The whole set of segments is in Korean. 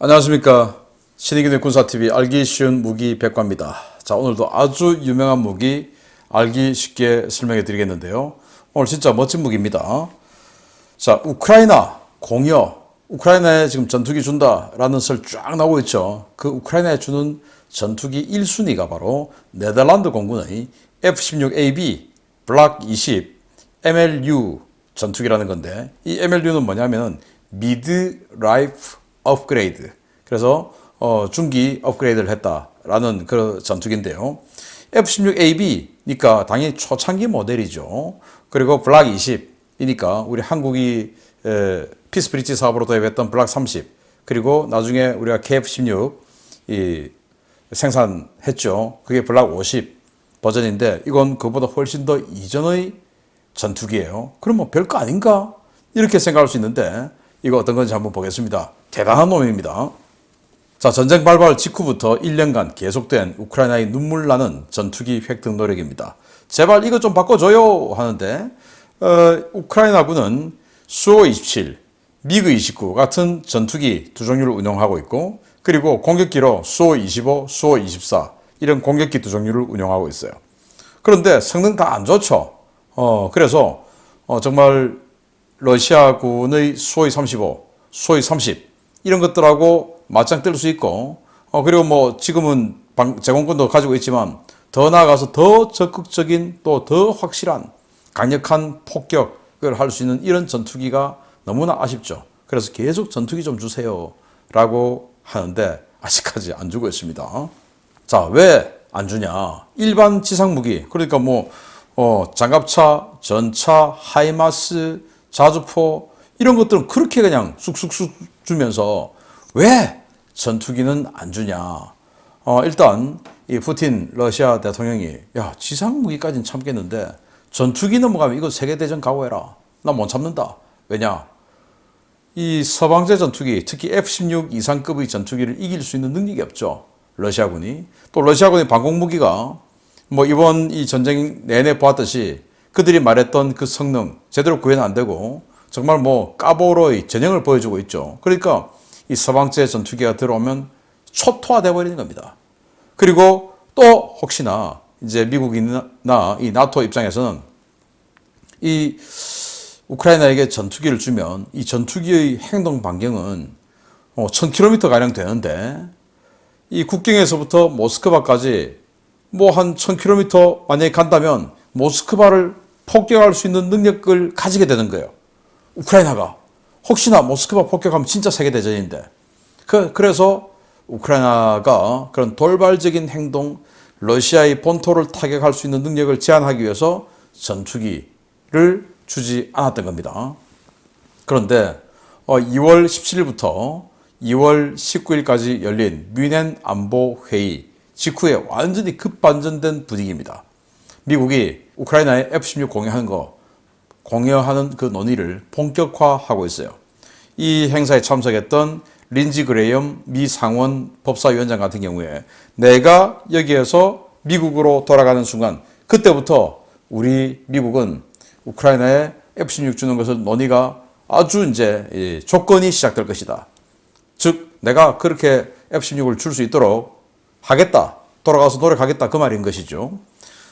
안녕하십니까. 신의균의 군사TV 알기 쉬운 무기 백과입니다. 자, 오늘도 아주 유명한 무기 알기 쉽게 설명해 드리겠는데요. 오늘 진짜 멋진 무기입니다. 자, 우크라이나 공여, 우크라이나에 지금 전투기 준다라는 설 쫙 나오고 있죠. 그 우크라이나에 주는 전투기 1순위가 바로 네덜란드 공군의 F-16AB 블락 20 MLU 전투기라는 건데, 이 MLU는 뭐냐면은 미드 라이프 업그레이드. 그래서 중기 업그레이드를 했다라는 그 전투기인데요. F-16AB니까 당연히 초창기 모델이죠. 그리고 블락 20이니까 우리 한국이 피스브릿지 사업으로 도입했던 블락 30, 그리고 나중에 우리가 KF-16 생산했죠. 그게 블락 50 버전인데, 이건 그보다 훨씬 더 이전의 전투기예요. 그럼 뭐 별거 아닌가? 이렇게 생각할 수 있는데, 이거 어떤 건지 한번 보겠습니다. 대단한 놈입니다. 자, 전쟁 발발 직후부터 1년간 계속된 우크라이나의 눈물 나는 전투기 획득 노력입니다. 제발 이거 좀 바꿔줘요 하는데, 우크라이나군은 수호 27, 미그 29 같은 전투기 두 종류를 운용하고 있고, 그리고 공격기로 수호 25, 수호 24 이런 공격기 두 종류를 운용하고 있어요. 그런데 성능 다 안 좋죠. 그래서 정말 러시아군의 수호이 35, 수호이 30 이런 것들하고 맞짱 뜰 수 있고, 그리고 뭐 지금은 제공권도 가지고 있지만 더 나아가서 더 적극적인 또 더 확실한 강력한 폭격을 할 수 있는 이런 전투기가 너무나 아쉽죠. 그래서 계속 전투기 좀 주세요 라고 하는데 아직까지 안 주고 있습니다. 자, 왜 안 주냐? 일반 지상무기, 그러니까 뭐 장갑차, 전차, 하이마스, 자주포 이런 것들은 그렇게 그냥 쑥쑥쑥 주면서 왜 전투기는 안 주냐? 일단 이 푸틴 러시아 대통령이 지상무기까지는 참겠는데 전투기 넘어가면 이거 세계대전 각오해라. 나 못 참는다. 왜냐? 이 서방제 전투기, 특히 F-16 이상급의 전투기를 이길 수 있는 능력이 없죠. 러시아군이. 또 러시아군의 방공무기가 뭐 이번 이 전쟁 내내 보았듯이 그들이 말했던 그 성능 제대로 구현 안 되고 정말 뭐 까보로의 전형을 보여주고 있죠. 그러니까 이 서방제 전투기가 들어오면 초토화돼 버리는 겁니다. 그리고 또 혹시나 이제 미국이나 이 나토 입장에서는 이 우크라이나에게 전투기를 주면 이 전투기의 행동 반경은 1000km 가량 되는데, 이 국경에서부터 모스크바까지 뭐 한 1000km 만약에 간다면 모스크바를 폭격할 수 있는 능력을 가지게 되는 거예요. 우크라이나가. 혹시나 모스크바 폭격하면 진짜 세계대전인데. 그래서 우크라이나가 그런 돌발적인 행동, 러시아의 본토를 타격할 수 있는 능력을 제한하기 위해서 전투기를 주지 않았던 겁니다. 그런데 2월 17일부터 2월 19일까지 열린 뮌헨 안보회의 직후에 완전히 급반전된 분위기입니다. 미국이 우크라이나에 F-16 공여하는 그 논의를 본격화하고 있어요. 이 행사에 참석했던 린지 그레이엄 미 상원 법사위원장 같은 경우에 내가 여기에서 미국으로 돌아가는 순간 그때부터 우리 미국은 우크라이나에 F-16 주는 것을 논의가 아주 이제 조건이 시작될 것이다. 즉 내가 그렇게 F-16을 줄 수 있도록 하겠다. 돌아가서 노력하겠다. 그 말인 것이죠.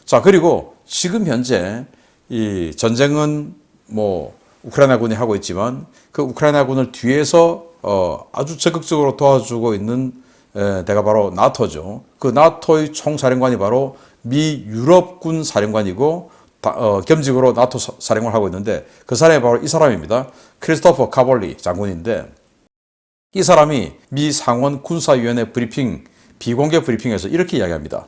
자, 그리고 지금 현재 이 전쟁은 뭐 우크라이나군이 하고 있지만 그 우크라이나군을 뒤에서 아주 적극적으로 도와주고 있는 데가 바로 나토죠. 그 나토의 총사령관이 바로 미 유럽군 사령관이고 겸직으로 나토 사령관을 하고 있는데, 그 사람이 바로 이 사람입니다. 크리스토퍼 카볼리 장군인데, 이 사람이 미 상원 군사위원회 비공개 브리핑에서 이렇게 이야기합니다.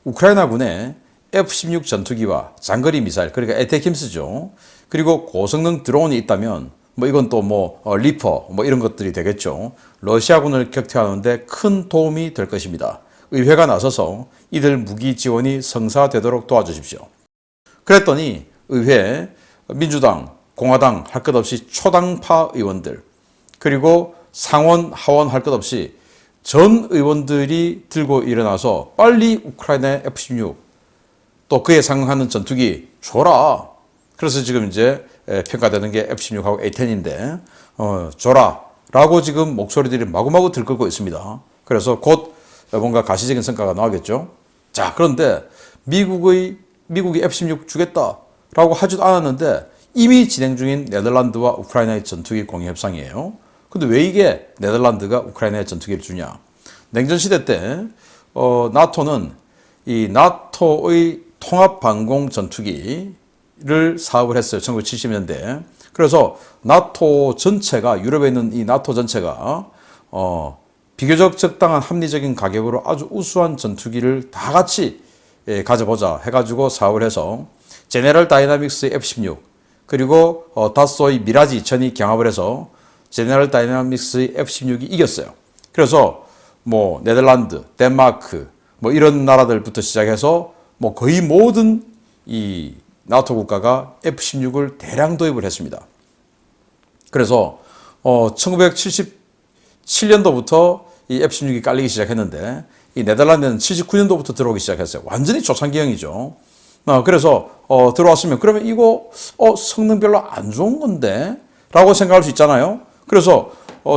우크라이나군에 F-16 전투기와 장거리 미사일, 그러니까 에테킴스죠. 그리고 고성능 드론이 있다면 뭐 이건 또 뭐 리퍼 뭐 이런 것들이 되겠죠. 러시아군을 격퇴하는데 큰 도움이 될 것입니다. 의회가 나서서 이들 무기 지원이 성사되도록 도와주십시오. 그랬더니 의회 민주당, 공화당 할 것 없이 초당파 의원들, 그리고 상원, 하원 할 것 없이 전 의원들이 들고 일어나서 빨리 우크라이나의 F-16 또 그에 상응하는 전투기 줘라. 그래서 지금 이제 평가되는 게 F-16하고 A-10인데 줘라. 라고 지금 목소리들이 마구마구 들끓고 있습니다. 그래서 곧 뭔가 가시적인 성과가 나오겠죠. 자, 그런데 미국이 F-16 주겠다라고 하지도 않았는데 이미 진행 중인 네덜란드와 우크라이나의 전투기 공유 협상이에요. 근데 왜 이게 네덜란드가 우크라이나의 전투기를 주냐? 냉전 시대 때 나토는 이 나토의 통합 방공 전투기를 사업을 했어요. 1970년대. 그래서 나토 전체가 유럽에 있는 이 나토 전체가 비교적 적당한 합리적인 가격으로 아주 우수한 전투기를 다 같이 가져보자 해가지고 사업을 해서 제네럴 다이나믹스의 F-16 그리고 다소의 미라지 2000이 경합을 해서 제네럴 다이나믹스의 F-16이 이겼어요. 그래서 뭐 네덜란드, 덴마크 뭐 이런 나라들부터 시작해서 뭐 거의 모든 이 나토 국가가 F-16을 대량 도입을 했습니다. 그래서 1977년도부터 이 F-16이 깔리기 시작했는데 이 네덜란드는 79년도부터 들어오기 시작했어요. 완전히 초창기형이죠. 그래서 들어왔으면 그러면 이거 성능 별로 안 좋은 건데 라고 생각할 수 있잖아요. 그래서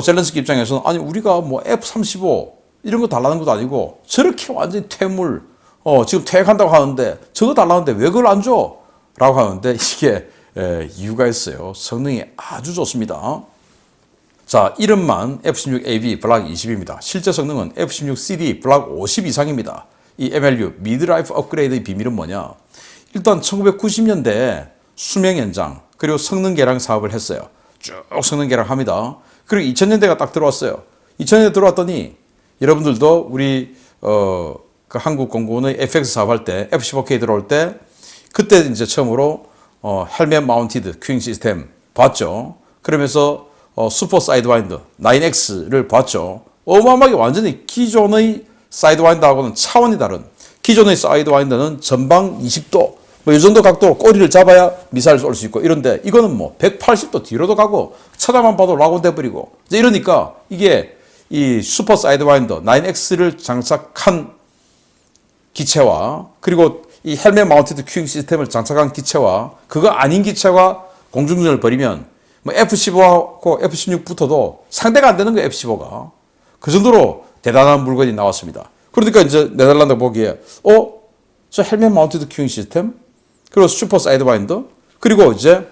젤렌스키 입장에서는 아니 우리가 뭐 F-35 이런 거 달라는 것도 아니고 저렇게 완전히 퇴물 지금 퇴役한다고 하는데 저거 달라는데 왜 그걸 안 줘? 라고 하는데 이게 이유가 있어요. 성능이 아주 좋습니다. 자, 이름만 F-16AB 블락 20입니다. 실제 성능은 F-16CD 블락 50 이상입니다. 이 MLU 미드라이프 업그레이드의 비밀은 뭐냐? 일단 1990년대에 수명 연장 그리고 성능 개량 사업을 했어요. 쭉 성능 개량합니다. 그리고 2000년대가 딱 들어왔어요. 2000년대 들어왔더니 여러분들도 우리 그 한국 공군의 FX 사업할 때 F-15K 들어올 때 그때 이제 처음으로 헬멧 마운티드 큐잉 시스템 봤죠. 그러면서 슈퍼 사이드와인더 9X를 봤죠. 어마어마하게 완전히 기존의 사이드와인더하고는 차원이 다른 기존의 사이드와인더는 전방 20도 뭐 이 정도 각도로 꼬리를 잡아야 미사일 쏠 수 있고 이런데 이거는 뭐 180도 뒤로도 가고 쳐다만 봐도 라고 돼버리고 이러니까 이게 이 슈퍼 사이드와인더 9X를 장착한 기체와 그리고 이 헬멧 마운티드 큐잉 시스템을 장착한 기체와 그거 아닌 기체와 공중전을 벌이면 뭐 F-15하고 F-16부터도 상대가 안 되는 거예요. F-15가. 그 정도로 대단한 물건이 나왔습니다. 그러니까 이제 네덜란드 보기에 저 헬멧 마운티드 큐잉 시스템 그리고 슈퍼 사이드와인더 그리고 이제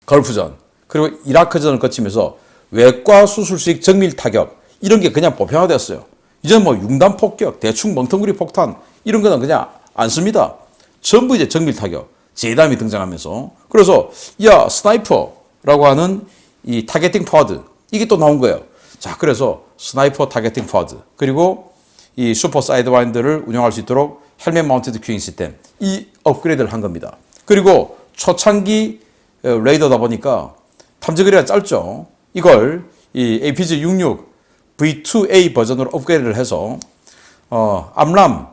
걸프전 그리고 이라크전을 거치면서 외과 수술식 정밀 타격 이런 게 그냥 보편화됐어요. 이제는 뭐 융단 폭격, 대충 멍텅구리 폭탄 이런 거는 그냥 안 씁니다. 전부 이제 정밀 타격, 제담이 등장하면서 그래서 야 스나이퍼라고 하는 이 타겟팅 포워드 이게 또 나온 거예요. 자, 그래서 스나이퍼 타겟팅 포워드 그리고 이 슈퍼 사이드와인더를 운영할 수 있도록 헬멧 마운티드 큐잉 시스템 이 업그레이드를 한 겁니다. 그리고 초창기 레이더다 보니까 탐지거리가 짧죠. 이걸 이 APG-66 V2A 버전으로 업그레이드를 해서 암람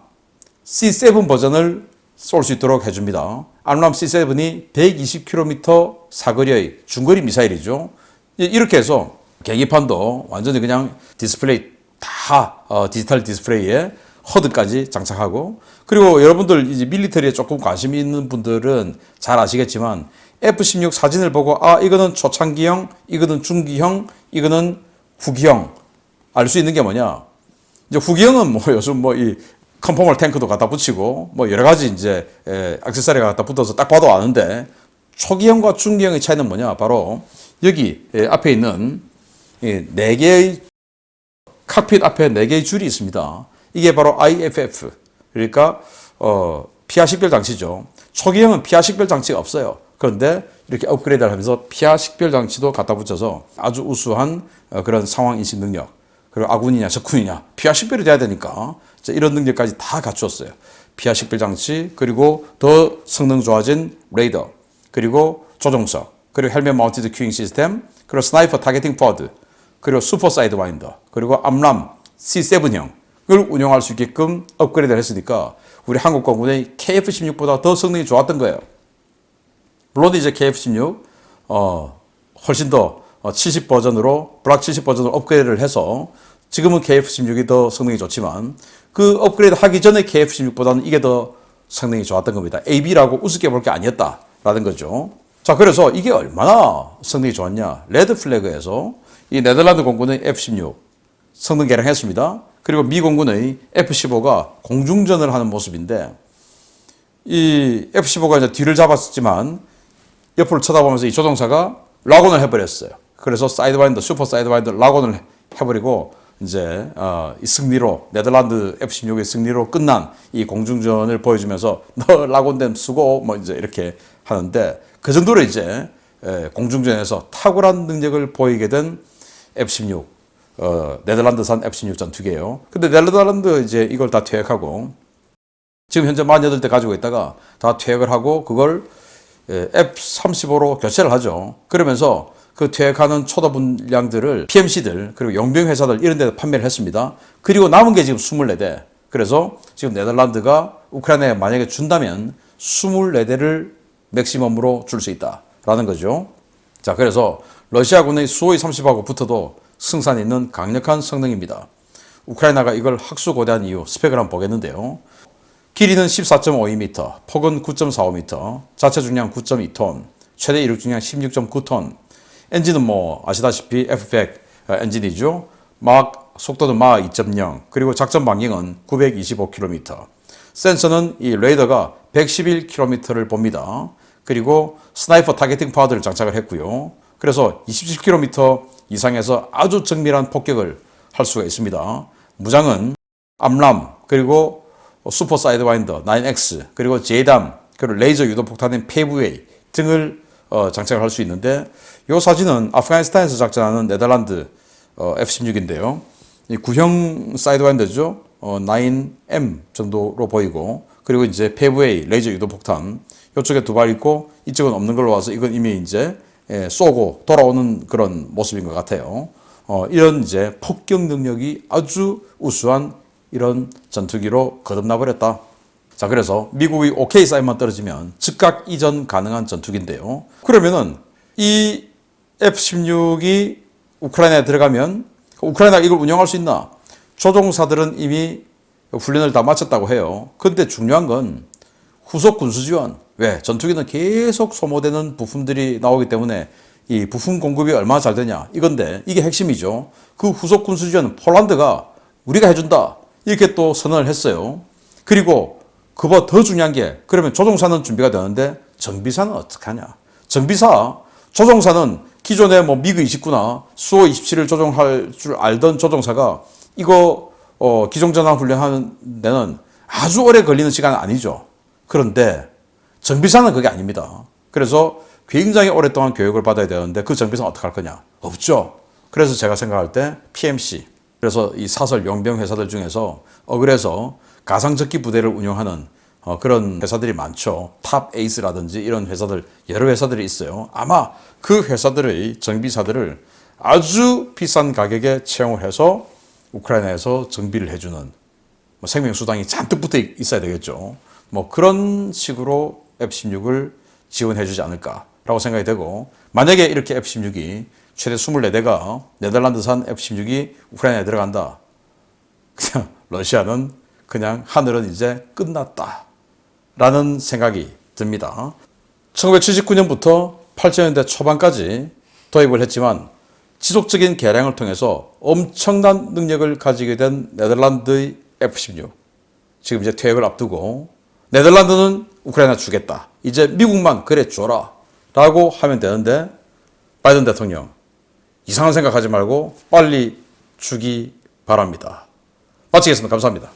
C7 버전을 쏠 수 있도록 해줍니다. 암람 C7이 120km 사거리의 중거리 미사일이죠. 이렇게 해서 계기판도 완전히 그냥 디스플레이 다 디지털 디스플레이에 허드까지 장착하고 그리고 여러분들 이제 밀리터리에 조금 관심 있는 분들은 잘 아시겠지만 F-16 사진을 보고 이거는 초창기형, 이거는 중기형, 이거는 후기형 알 수 있는 게 뭐냐? 이제 후기형은 뭐 요즘 뭐 이 컨포멀 탱크도 갖다 붙이고 뭐 여러 가지 이제 액세서리가 갖다 붙어서 딱 봐도 아는데 초기형과 중기형의 차이는 뭐냐? 바로 여기 앞에 있는 네 개의 칵핏 앞에 네 개의 줄이 있습니다. 이게 바로 IFF 그러니까 피하 식별 장치죠. 초기형은 피하 식별 장치가 없어요. 그런데 이렇게 업그레이드를 하면서 피하 식별 장치도 갖다 붙여서 아주 우수한 그런 상황 인식 능력 그리고 아군이냐 적군이냐 피하 식별이 돼야 되니까 이런 능력까지 다 갖추었어요. 피하 식별 장치 그리고 더 성능 좋아진 레이더 그리고 조종석 그리고 헬멧 마운티드 큐잉 시스템 그리고 스나이퍼 타겟팅 포워드 그리고 슈퍼 사이드와인더 그리고 암람 C7형을 운영할 수 있게끔 업그레이드를 했으니까 우리 한국 공군의 KF-16보다 더 성능이 좋았던 거예요. 물론 이제 KF-16 훨씬 더 70 버전으로 블락 70 버전으로 업그레이드를 해서 지금은 KF-16이 더 성능이 좋지만 그 업그레이드 하기 전에 KF-16보다는 이게 더 성능이 좋았던 겁니다. AB라고 우습게 볼 게 아니었다라는 거죠. 자, 그래서 이게 얼마나 성능이 좋았냐? 레드 플래그에서 이 네덜란드 공군의 F-16 성능 개량했습니다. 그리고 미 공군의 F-15가 공중전을 하는 모습인데 이 F-15가 이제 뒤를 잡았지만 옆을 쳐다보면서 이 조종사가 락온을 해버렸어요. 그래서 사이드와인더, 슈퍼 사이드와인더 락온을 해버리고 이제 이 승리로 네덜란드 F-16의 승리로 끝난 이 공중전을 보여주면서 너 락온댐 쓰고 뭐 이제 이렇게 하는데 그 정도로 이제 공중전에서 탁월한 능력을 보이게 된 F-16 네덜란드산 F-16 전투기예요. 근데 네덜란드 이제 이걸 다 퇴역하고 지금 현재 48대 가지고 있다가 다 퇴역을 하고 그걸 F-35로 교체를 하죠. 그러면서 그 퇴역하는 초도 분량들을 PMC들 그리고 용병 회사들 이런 데 판매를 했습니다. 그리고 남은 게 지금 24대. 그래서 지금 네덜란드가 우크라이나에 만약에 준다면 24대를 맥시멈으로 줄 수 있다라는 거죠. 자, 그래서 러시아군의 수호이 30하고 붙어도 승산 있는 강력한 성능입니다. 우크라이나가 이걸 학수고대한 이유 스펙을 한번 보겠는데요. 길이는 14.52m, 폭은 9.45m, 자체 중량 9.2톤, 최대 이륙 중량 16.9톤, 엔진은 뭐 아시다시피 F100 엔진이죠. 속도는 마 2.0, 그리고 작전 반경은 925km. 센서는 이 레이더가 111km를 봅니다. 그리고 스나이퍼 타겟팅 파워들을 장착을 했고요. 그래서 27km 이상에서 아주 정밀한 폭격을 할 수가 있습니다. 무장은 암람, 그리고 슈퍼 사이드와인더 9X, 그리고 제담, 그리고 레이저 유도 폭탄인 페이브웨이 등을 장착을 할 수 있는데 이 사진은 아프가니스탄에서 작전하는 네덜란드 F-16인데요. 이 구형 사이드와인더죠. 9M 정도로 보이고 그리고 이제 페이브웨이 레이저 유도 폭탄 이쪽에 두 발 있고 이쪽은 없는 걸로 와서 이건 이미 이제 쏘고 돌아오는 그런 모습인 것 같아요. 이런 이제 폭격 능력이 아주 우수한 이런 전투기로 거듭나버렸다. 자, 그래서 미국이 OK 사인만 떨어지면 즉각 이전 가능한 전투기인데요. 그러면은 이 F-16이 우크라이나에 들어가면 우크라이나가 이걸 운영할 수 있나? 조종사들은 이미 훈련을 다 마쳤다고 해요. 근데 중요한 건 후속 군수 지원. 왜? 전투기는 계속 소모되는 부품들이 나오기 때문에 이 부품 공급이 얼마나 잘 되냐 이건데 이게 핵심이죠. 그 후속 군수 지원은 폴란드가 우리가 해준다 이렇게 또 선언을 했어요. 그리고 그보다 더 중요한 게 그러면 조종사는 준비가 되는데 정비사는 어떻게 하냐? 조종사는 기존에 뭐 미그 29나 수호 27을 조종할 줄 알던 조종사가 이거 기종전환 훈련하는 데는 아주 오래 걸리는 시간은 아니죠. 그런데 정비사는 그게 아닙니다. 그래서 굉장히 오랫동안 교육을 받아야 되는데 그 정비사는 어떻게 할 거냐? 없죠. 그래서 제가 생각할 때 PMC, 그래서 이 사설 용병 회사들 중에서 억울해서 가상적기 부대를 운영하는 그런 회사들이 많죠. 탑 에이스라든지 이런 회사들, 여러 회사들이 있어요. 아마 그 회사들의 정비사들을 아주 비싼 가격에 채용을 해서 우크라이나에서 정비를 해주는 뭐 생명수당이 잔뜩 붙어 있어야 되겠죠. 뭐 그런 식으로 F-16을 지원해주지 않을까라고 생각이 되고 만약에 이렇게 F-16이 최대 24대가 네덜란드산 F-16이 우크라이나에 들어간다. 그냥 러시아는 그냥 하늘은 이제 끝났다 라는 생각이 듭니다. 1979년부터 80년대 초반까지 도입을 했지만 지속적인 개량을 통해서 엄청난 능력을 가지게 된 네덜란드의 F-16 지금 이제 퇴역을 앞두고 네덜란드는 우크라이나 주겠다. 이제 미국만 그래 줘라 라고 하면 되는데 바이든 대통령 이상한 생각하지 말고 빨리 주기 바랍니다. 마치겠습니다. 감사합니다.